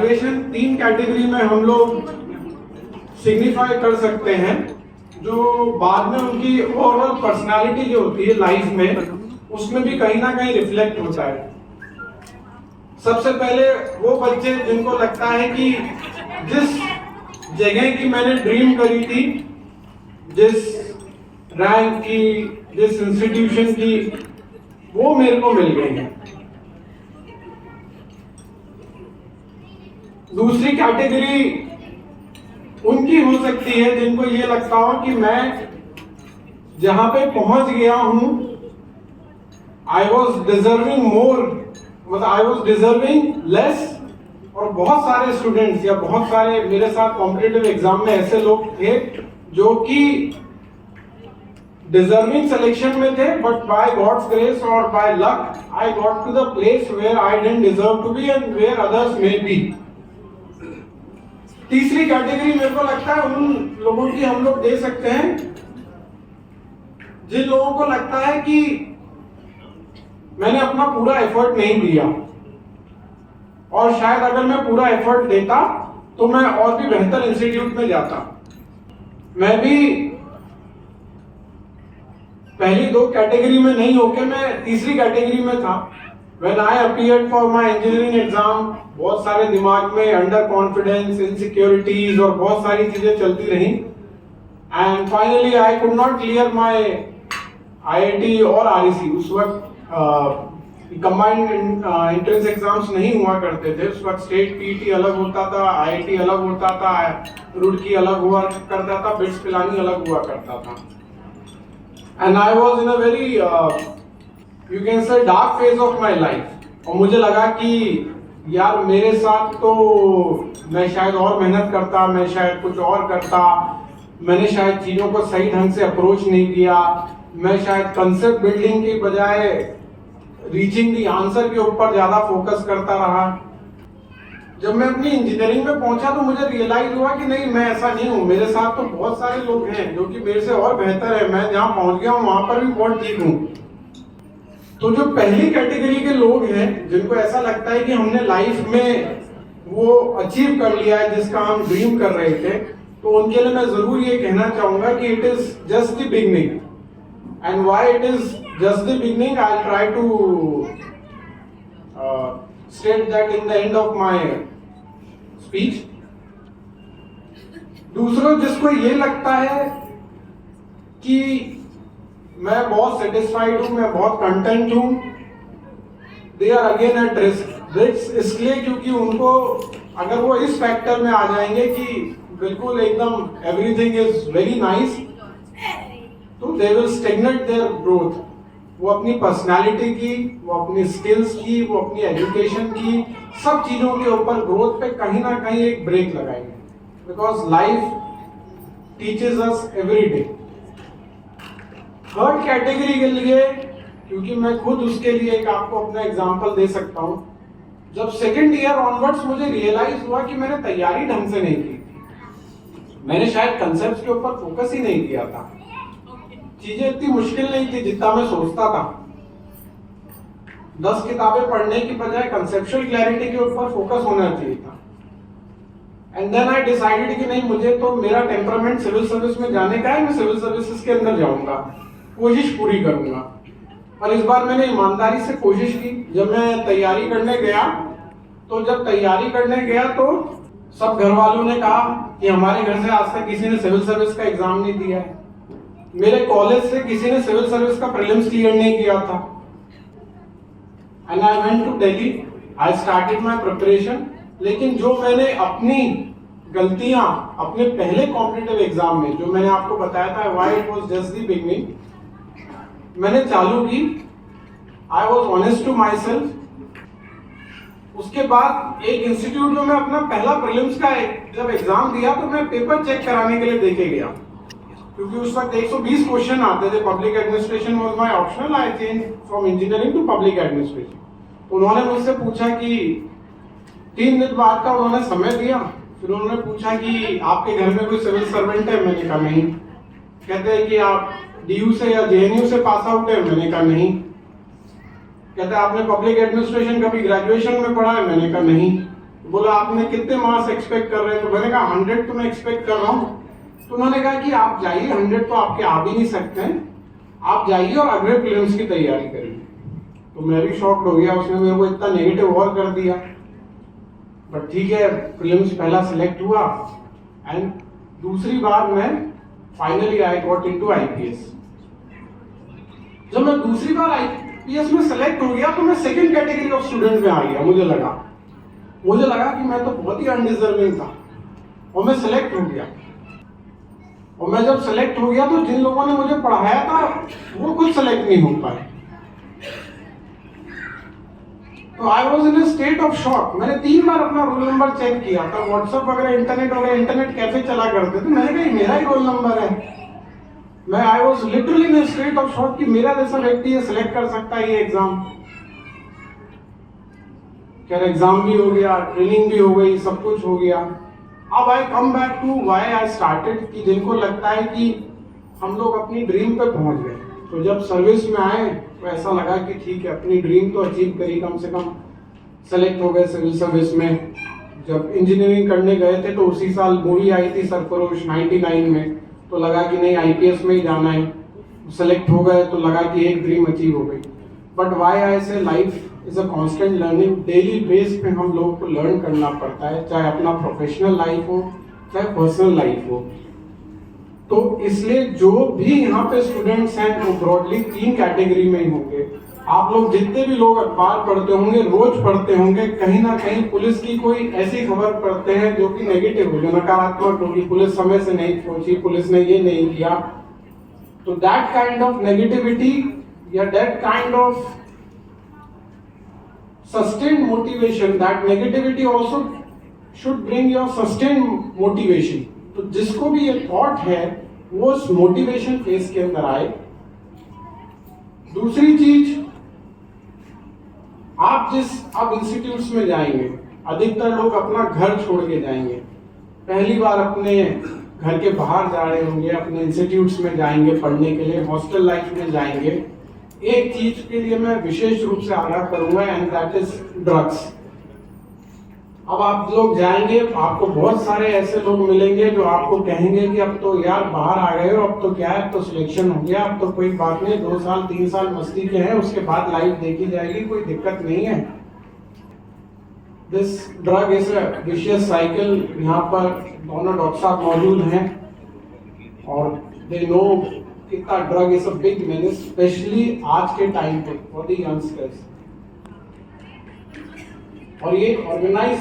Graduation 3 category में हम लोग सिग्निफाई कर सकते हैं, जो बाद में उनकी ओवरऑल पर्सनालिटी जो होती है लाइफ में, उसमें भी कहीं ना कहीं रिफ्लेक्ट होता है। सबसे पहले वो बच्चे जिनको लगता है कि जिस जगह की मैंने ड्रीम करी थी, जिस रैंक की, जिस इंस्टीट्यूशन की, वो मेरे को मिल गई है। दूसरी कैटेगरी उनकी हो सकती है जिनको ये लगता हो कि मैं जहां पे पहुंच गया हूं, आई वॉज डिजर्विंग मोर, मतलब आई वॉज डिजर्विंग लेस। और बहुत सारे स्टूडेंट्स या बहुत सारे मेरे साथ कॉम्पिटिटिव एग्जाम में ऐसे लोग थे जो कि डिजर्विंग सिलेक्शन में थे, बट बाय गॉड्स ग्रेस और by luck I got to the place where I didn't deserve to be and where others may be. तीसरी कैटेगरी मेरे को लगता है उन लोगों की हम लोग दे सकते हैं जिन लोगों को लगता है कि मैंने अपना पूरा एफर्ट नहीं दिया, और शायद अगर मैं पूरा एफर्ट देता तो मैं और भी बेहतर इंस्टीट्यूट में जाता। मैं भी पहली 2 कैटेगरी में नहीं होके मैं तीसरी कैटेगरी में था। When I appeared for my engineering exam, बहुत सारे दिमाग में अंडर कॉन्फिडेंस, इनसिक्योरिटीज और बहुत सारी चीजें चलती रही, and finally I could not clear my IIT और आरईसी। उस वक्त कंबाइंड एंट्रेंस एग्जाम्स नहीं हुआ करते थे। उस वक्त स्टेट पीईटी अलग होता था, आईआईटी अलग होता था, रुड़की अलग हुआ करता था, बिट्स पिलानी अलग हुआ करता था। And I was in a very you can say dark phase of my life. और मुझे लगा कि यार मेरे साथ तो मैं शायद और मेहनत करता, मैं शायद कुछ और करता, मैंने शायद चीज़ों को सही ढंग से अप्रोच नहीं किया, मैं शायद कंसेप्ट बिल्डिंग की बजाय रीचिंग द आंसर के ऊपर ज़्यादा फोकस करता रहा। जब मैं अपनी इंजीनियरिंग में पहुंचा तो मुझे रियलाइज हुआ कि नहीं, मैं ऐसा नहीं हूँ, मेरे साथ तो बहुत सारे लोग हैं जो कि मेरे से और बेहतर है, मैं जहाँ पहुंच गया हूँ वहाँ पर भी बहुत ठीक हूँ। तो जो पहली कैटेगरी के लोग हैं जिनको ऐसा लगता है कि हमने लाइफ में वो अचीव कर लिया है जिसका हम ड्रीम कर रहे थे, तो उनके लिए मैं जरूर ये कहना चाहूंगा कि it is just the beginning. And why it is just the beginning, I try to state that in the end of my speech. दूसरों जिसको ये लगता है कि मैं बहुत सेटिस्फाइड हूं, मैं बहुत कंटेंट हूं, they are again at risk. इसलिए क्योंकि उनको अगर वो इस फैक्टर में आ जाएंगे कि बिल्कुल एकदम एवरीथिंग इज वेरी नाइस, तो they will stagnant their growth. वो अपनी पर्सनालिटी की, वो अपनी स्किल्स की, वो अपनी एजुकेशन की, सब चीजों के ऊपर ग्रोथ पे कहीं ना कहीं एक ब्रेक लगाएंगे, because life teaches us every day. Third category के लिए, क्योंकि मैं खुद उसके लिए एक आपको अपना एग्जांपल दे सकता हूं, जब सेकंड ईयर ऑनवर्ड्स मुझे रियलाइज हुआ कि मैंने तैयारी ढंग से नहीं की थी, मैंने शायद कंसेप्ट के ऊपर फोकस ही नहीं किया था, चीजें इतनी मुश्किल नहीं थी जितना मैं सोचता था। 10 किताबें पढ़ने की बजाय कंसेप्चुअल क्लैरिटी के ऊपर फोकस होना चाहिए था। एंड देन आई डिसाइडेड कि नहीं, मुझे तो मेरा टेम्परामेंट सिविल सर्विस में जाने का है, मैं सिविल सर्विसेज के अंदर जाऊंगा, कोशिश पूरी करूंगा। और इस बार मैंने ईमानदारी से कोशिश की। जब मैं तैयारी करने गया तो सब घर वालों ने कहा कि हमारे घर से आज तक किसी ने सिविल सर्विस का एग्जाम नहीं दिया है, मेरे कॉलेज से किसी ने सिविल सर्विस का प्रीलिम्स क्लियर नहीं किया था। And I went to Delhi, I started my preparation. लेकिन जो मैंने अपनी गलतियां अपने पहले कॉम्पिटिटिव एग्जाम में, जो मैंने आपको बताया था why it was just the beginning, मैंने चालू की। I was honest to myself. उसके बाद एक इंस्टीट्यूट में मैं अपना पहला प्रीलिम्स का जब एग्जाम दिया तो मैं पेपर चेक कराने के लिए देखे गया, क्योंकि उस वक्त 120 क्वेश्चन आते थे। Public administration was my optional, I change from engineering to public administration. उन्होंने मुझसे पूछा कि 3 दिन बाद का उन्होंने समय दिया। फिर उन्होंने पूछा कि आपके घर में कोई सिविल सर्वेंट है? मैंने कहा नहीं। कहते हैं कि आप डीयू से या जेएनयू से पास आउट है? मैंने कहा नहीं। कहते हैं आपने पब्लिक एडमिनिस्ट्रेशन कभी ग्रेजुएशन में पढ़ा है? मैंने कहा नहीं। बोला आपने कितने मार्क्स एक्सपेक्ट कर रहे हैं? तो मैंने कहा 100 तो मैं एक्सपेक्ट कर रहा हूँ। तो उन्होंने कहा कि आप जाइए, 100 तो आपके आ भी नहीं सकते हैं, आप जाइए और अगले प्रीलिम्स की तैयारी करिए। तो मैं भी शॉक्ड हो गया, उसने मेरे को इतना नेगेटिव और कर दिया। बट ठीक है, प्रीलिम्स पहला सिलेक्ट हुआ एंड दूसरी बार मैं finally I got into IPS. जब मैं दूसरी बार आईपीएस में सेलेक्ट हो गया तो मैं सेकंड कैटेगरी ऑफ स्टूडेंट में आ गया। मुझे लगा कि मैं तो बहुत ही अनडिजर्विंग था और मैं सेलेक्ट हो गया। और मैं जब सेलेक्ट हो गया तो जिन लोगों ने मुझे पढ़ाया था वो खुद सेलेक्ट नहीं हो पाए। तो I was in state of shock. मैंने 3 बार अपना रोल नंबर चेक किया था, व्हाट्सएप वगैरह इंटरनेट कैफे चला करते थे, मैंने कहा मेरा ही रोल नंबर है। मैं I was literally in state of shock कि मेरा जैसा व्यक्ति ये सिलेक्ट कर सकता है ये एग्जाम। खैर एग्जाम भी हो गया, ट्रेनिंग भी हो गई, सब कुछ हो गया। अब I come back to why I started, कि जिनको लगता है कि हम लोग अपनी ड्रीम पे पहुंच गए, तो जब सर्विस में आए तो ऐसा लगा कि ठीक है अपनी ड्रीम तो अचीव करी, कम से कम सेलेक्ट हो गए सिविल सर्विस में। जब इंजीनियरिंग करने गए थे तो उसी साल मूवी आई थी सरफरोश 99 में, तो लगा कि नहीं आईपीएस में ही जाना है। सेलेक्ट हो गए तो लगा कि एक ड्रीम अचीव हो गई। बट व्हाई आई से life is a constant learning. Daily base पे हम लोगों को लर्न करना पड़ता है, चाहे अपना प्रोफेशनल लाइफ हो चाहे पर्सनल लाइफ हो। तो इसलिए जो भी यहाँ पे स्टूडेंट्स हैं वो ब्रॉडली 3 कैटेगरी में ही होंगे। आप लोग जितने भी लोग अखबार पढ़ते होंगे, रोज पढ़ते होंगे, कहीं ना कहीं पुलिस की कोई ऐसी खबर पढ़ते हैं जो कि नेगेटिव हो, जो नकारात्मक होगी, पुलिस समय से नहीं पहुंची, पुलिस ने ये नहीं किया। तो दैट काइंड ऑफ नेगेटिविटी या that kind of sustained motivation, that negativity also should bring your sustained motivation। तो जिसको भी ये थॉट है वो उस मोटिवेशन फेज के अंदर आए। दूसरी चीज, आप इंस्टीट्यूट्स में जाएंगे, अधिकतर लोग अपना घर छोड़ के जाएंगे, पहली बार अपने घर के बाहर जा रहे होंगे, अपने इंस्टीट्यूट्स में जाएंगे पढ़ने के लिए, हॉस्टल लाइफ में जाएंगे। एक चीज के लिए मैं विशेष रूप से आग्रह करूंगा एंड दैट इज ड्रग्स। अब आप लोग जाएंगे, आपको बहुत सारे ऐसे लोग मिलेंगे जो आपको कहेंगे कि अब तो यार बाहर आ गए हो, अब तो क्या है, अब तो सिलेक्शन हो गया, अब तो कोई बात नहीं, 2 साल 3 साल मस्ती के हैं, उसके बाद लाइफ देखी जाएगी, कोई दिक्कत नहीं है। This drug is a vicious cycle. यहाँ पर दोनों डॉक्टर साहब मौजूद हैं और दे नो कितना drug is a big menace, specially आज के टाइम पे फॉर द यंगस्टर्स। और ये ऑर्गेनाइज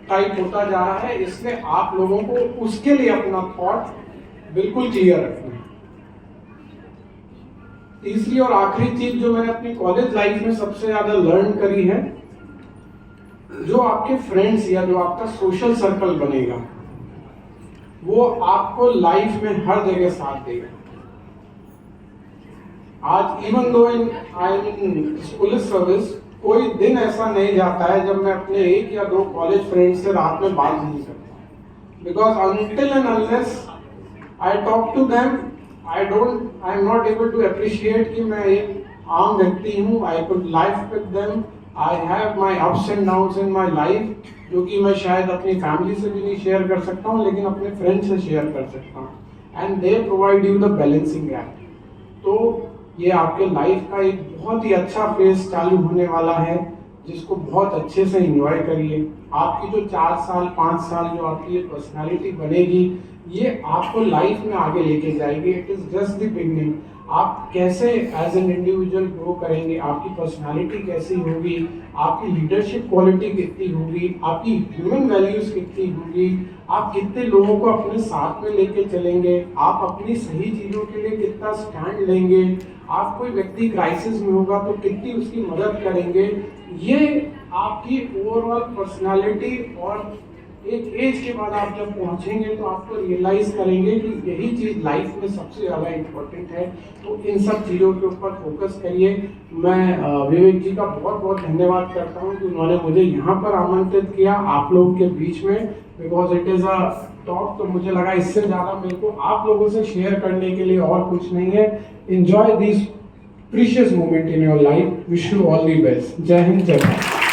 टाइप होता जा रहा है, इसलिए आप लोगों को उसके लिए अपना थॉट बिल्कुल क्लियर रखना है। तीसरी और आखिरी चीज जो मैंने अपनी कॉलेज लाइफ में सबसे ज्यादा लर्न करी है, जो आपके फ्रेंड्स या जो आपका सोशल सर्कल बनेगा वो आपको लाइफ में हर जगह साथ देगा। आज इवन दो आई इन पुलिस सर्विस, कोई दिन ऐसा नहीं जाता है जब मैं अपने 1 या 2 कॉलेज फ्रेंड्स से रात में बात नहीं करता। Because until and unless I talk to them, I am not able to appreciate कि मैं एक आम व्यक्ति हूँ। I could life with them, I have my ups and downs in my life, जो कि मैं शायद अपनी फैमिली से भी नहीं शेयर कर सकता हूँ, लेकिन अपने फ्रेंड से शेयर कर सकता हूँ। And they provide you the balancing act. तो ये आपके लाइफ का एक बहुत ही अच्छा फेज चालू होने वाला है, जिसको बहुत अच्छे से एंजॉय करिए। आपकी जो 4 साल 5 साल जो आपकी ये पर्सनालिटी बनेगी, ये आपको लाइफ में आगे लेके जाएगी। It is just the beginning. आप कैसे एज एन इंडिविजुअल ग्रो करेंगे, आपकी पर्सनालिटी कैसी होगी, आपकी लीडरशिप क्वालिटी कितनी होगी, आपकी ह्यूमन वैल्यूज कितनी होगी, आप कितने लोगों को अपने साथ में लेके चलेंगे, आप अपनी सही चीज़ों के लिए कितना स्टैंड लेंगे, आप कोई व्यक्ति क्राइसिस में होगा तो कितनी उसकी मदद करेंगे, ये आपकी ओवरऑल पर्सनालिटी। और एक एज के बाद आप जब पहुंचेंगे तो आपको रियलाइज करेंगे कि यही चीज़ लाइफ में सबसे ज़्यादा इम्पोर्टेंट है। तो इन सब चीज़ों के ऊपर फोकस करिए। मैं विवेक जी का बहुत बहुत धन्यवाद करता हूं कि उन्होंने मुझे यहाँ पर आमंत्रित किया आप लोगों के बीच में, because it is a talk. तो मुझे लगा इससे ज़्यादा मेरे को आप लोगों से शेयर करने के लिए और कुछ नहीं है। Enjoy this precious moment in your life. Wish you all the best. जय हिंद, जय भारत।